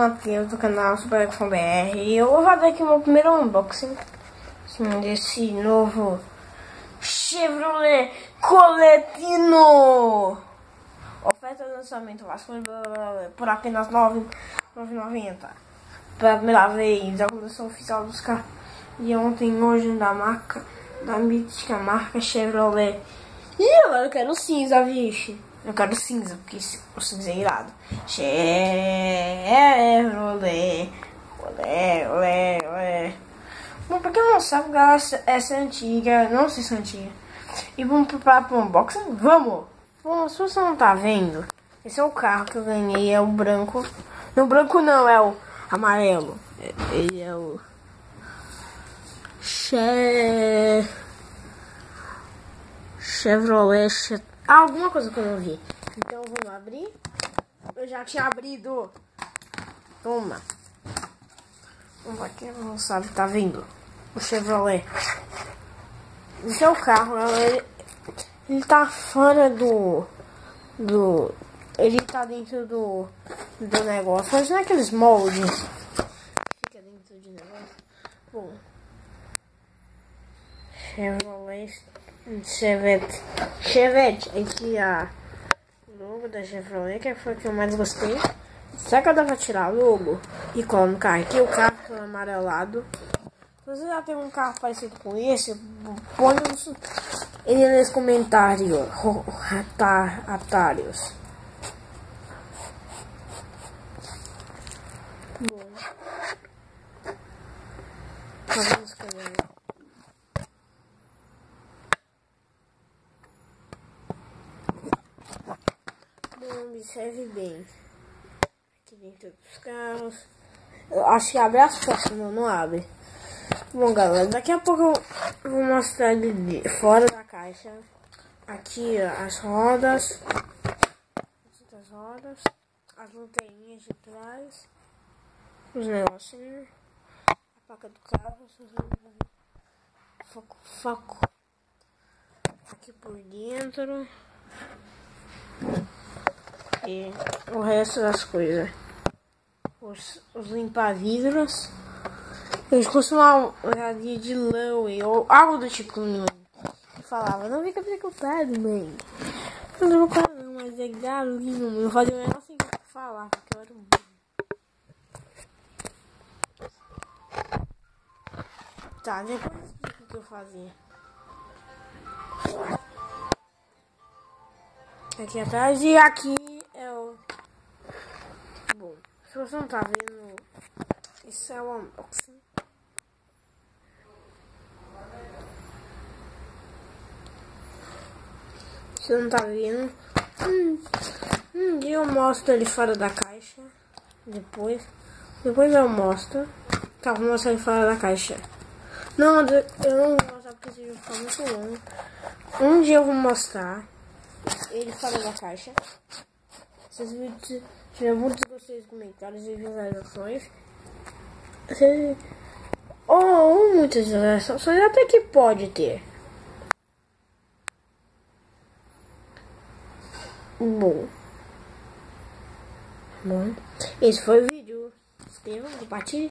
Matheus do canal SuperEcoBR e eu vou fazer aqui o meu primeiro unboxing desse novo Chevrolet Coletino. Oferta de lançamento Vasco por apenas R$ 9,90. Pela primeira vez, a condução oficial dos carros de ontem e hoje da mítica marca Chevrolet. E agora eu quero cinza, vixe. Eu quero cinza, porque o cinza é irado. Chevrolet. Olé. Bom, pra quem não sabe, galera, essa é antiga. Não sei se é antiga. E vamos preparar para o unboxing? Vamos! Bom, se você não tá vendo, esse é o carro que eu ganhei. É o branco. Não, branco não, é o amarelo. Ele é o Chevrolet. Alguma coisa que eu não vi. Então vamos abrir. Eu já tinha abrido. Toma. Vamos lá, quem não sabe, tá vendo? O Chevrolet. Esse é o carro. Ele tá fora ele tá dentro do negócio. Mas não é aqueles moldes. Fica dentro de negócio. Bom. Chevette. Aqui a logo da Chevrolet, que foi o que eu mais gostei. Será que eu dá pra tirar logo e colar no carro? Aqui o carro é amarelado. Se você já tem um carro parecido com esse, põe ele nos comentários. Atalhos. Bom. Vamos escolher. Observe bem. Aqui dentro dos carros. Eu acho que abre as portas, não abre. Bom, galera, daqui a pouco eu vou mostrar ele de fora da caixa. Aqui, ó, as rodas. As lanterinhas de trás. Os negocinhos. A placa do carro. Foco. Aqui por dentro. E o resto das coisas. Os limpa-vidros. Eles costumavam usar de lã ou algo do tipo. Eu falava, não fica preocupado, mãe. Não preocupado não, mas é galinho. Eu fazia o assim que eu falava, porque eu era um burro. Tá, depois eu explico o que eu fazia. Aqui atrás e aqui é o... Bom, se você não tá vendo, esse é o unboxing. Se você não tá vendo, eu mostro ele fora da caixa. Depois eu mostro. Tá, vou mostrar ele fora da caixa. Não, eu não vou mostrar porque esse vídeo fica muito longo. Um dia eu vou mostrar ele fora da caixa. Se esse vídeo tiver muitos gostei, comentários e visualizações, ou muitas visualizações, até que pode ter. Bom, esse foi o vídeo. Se inscreva, compartilhe.